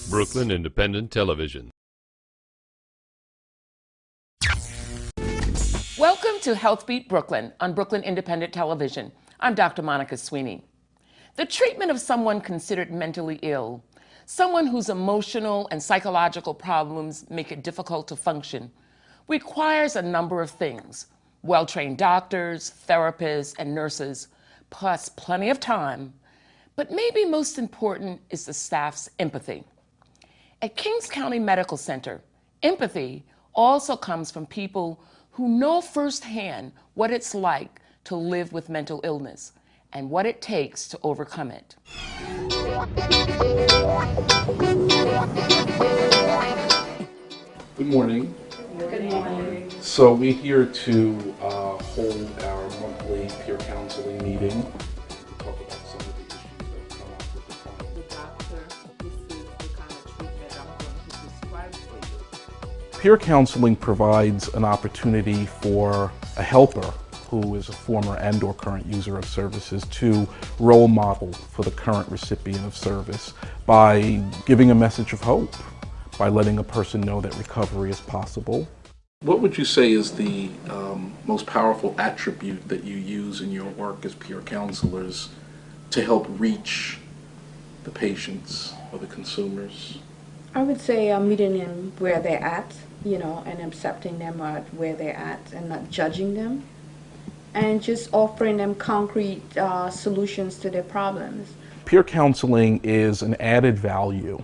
Brooklyn Independent Television. Welcome to Healthbeat Brooklyn on Brooklyn Independent Television. I'm Dr. Monica Sweeney. The treatment of someone considered mentally ill, someone whose emotional and psychological problems make it difficult to function, requires a number of things: well-trained doctors, therapists, and nurses, plus plenty of time. But maybe most important is the staff's empathy. At Kings County Medical Center, empathy also comes from people who know firsthand what it's like to live with mental illness and what it takes to overcome it. Good morning. Good morning. So we're here to hold our monthly peer counseling meeting. Talk about some of the issues that come up with the client. Doctor, this is the kind of treatment I'm going to prescribe for you. Peer counseling provides an opportunity for a helper who is a former and or current user of services to role model for the current recipient of service by giving a message of hope, by letting a person know that recovery is possible. What would you say is the most powerful attribute that you use in your work as peer counselors to help reach the patients or the consumers? I would say meeting them where they're at, and accepting them at where they're at and not judging them, and just offering them concrete solutions to their problems. Peer counseling is an added value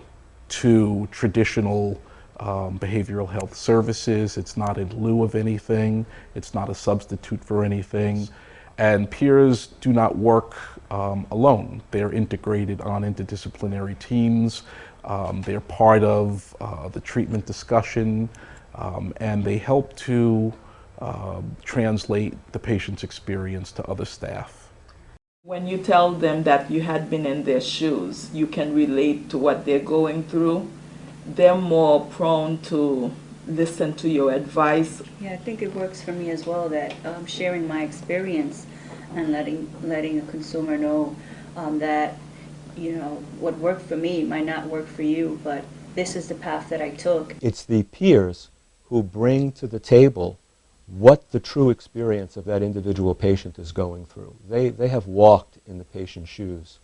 to traditional behavioral health services. It's not in lieu of anything. It's not a substitute for anything. And peers do not work alone. They're integrated on interdisciplinary teams. They're part of the treatment discussion, and they help to translate the patient's experience to other staff. When you tell them that you had been in their shoes, you can relate to what they're going through, they're more prone to listen to your advice. Yeah, I think it works for me as well, that sharing my experience and letting a consumer know that what worked for me might not work for you, but this is the path that I took. It's the peers who bring to the table what the true experience of that individual patient is going through. They have walked in the patient's shoes,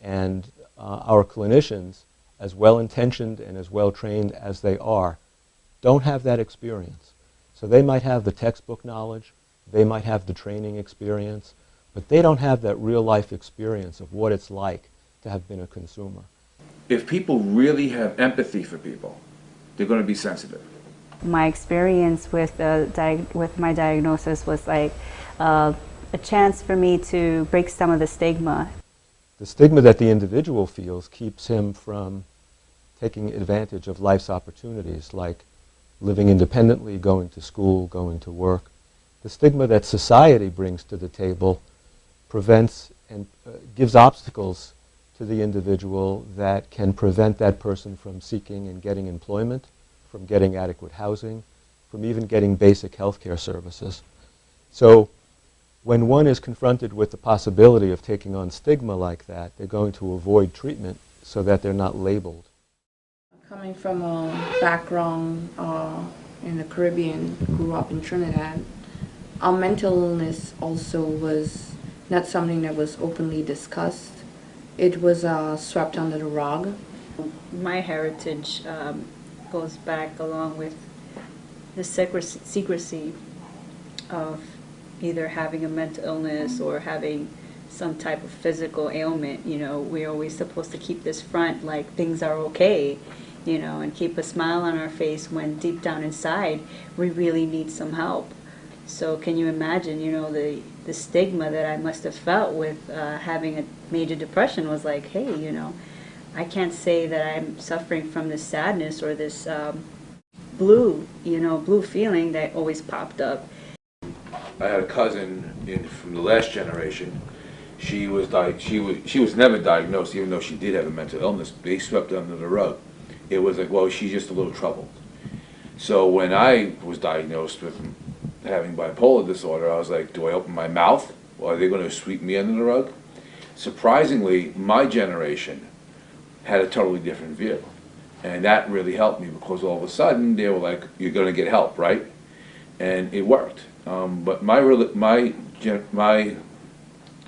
and our clinicians, as well-intentioned and as well-trained as they are, don't have that experience. So they might have the textbook knowledge, they might have the training experience, but they don't have that real-life experience of what it's like to have been a consumer. If people really have empathy for people, they're going to be sensitive. My experience with my diagnosis was like a chance for me to break some of the stigma. The stigma that the individual feels keeps him from taking advantage of life's opportunities, like living independently, going to school, going to work. The stigma that society brings to the table prevents and gives obstacles to the individual that can prevent that person from seeking and getting employment, from getting adequate housing, from even getting basic health care services. So when one is confronted with the possibility of taking on stigma like that, they're going to avoid treatment so that they're not labeled. Coming from a background in the Caribbean, grew up in Trinidad, our mental illness also was not something that was openly discussed. It was swept under the rug. My heritage goes back along with the secrecy of either having a mental illness or having some type of physical ailment. We're always supposed to keep this front like things are okay, and keep a smile on our face when deep down inside we really need some help. So can you imagine, the stigma that I must have felt with having a major depression was like, hey, I can't say that I'm suffering from this sadness or this blue feeling that always popped up. I had a cousin from the last generation. She was never diagnosed, even though she did have a mental illness. They swept it under the rug. It was like, well, she's just a little troubled. So when I was diagnosed with having bipolar disorder, I was like, do I open my mouth? Or are they going to sweep me under the rug? Surprisingly, my generation had a totally different view. And that really helped me because all of a sudden they were like, "You're going to get help, right?" And it worked. But my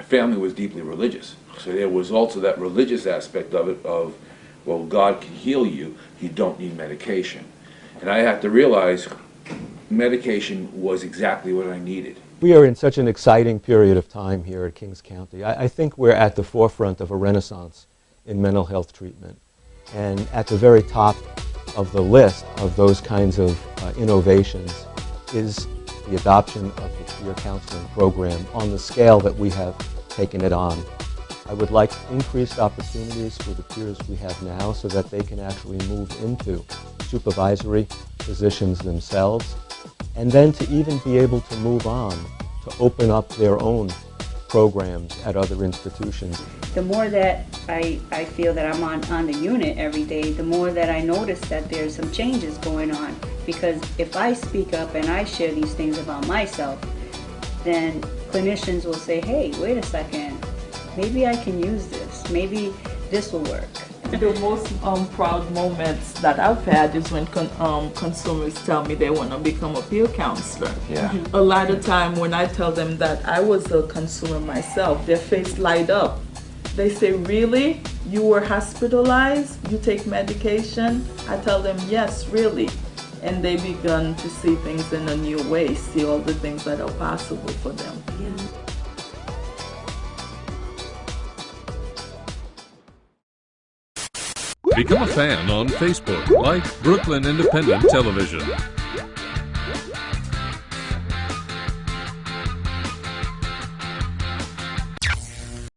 family was deeply religious, so there was also that religious aspect of it. Of, well, God can heal you. You don't need medication. And I had to realize medication was exactly what I needed. We are in such an exciting period of time here at Kings County. I think we're at the forefront of a renaissance in mental health treatment. And at the very top of the list of those kinds of innovations is the adoption of the peer counseling program on the scale that we have taken it on. I would like increased opportunities for the peers we have now so that they can actually move into supervisory positions themselves, and then to even be able to move on to open up their own programs at other institutions. The more that I feel that I'm on the unit every day, the more that I notice that there's some changes going on. Because if I speak up and I share these things about myself, then clinicians will say, hey, wait a second, maybe I can use this, maybe this will work. The most proud moments that I've had is when consumers tell me they want to become a peer counselor. Yeah. A lot of time when I tell them that I was a consumer myself, their face light up. They say, really? You were hospitalized? You take medication? I tell them, yes, really. And they begun to see things in a new way, see all the things that are possible for them. Yeah. Become a fan on Facebook. Like Brooklyn Independent Television.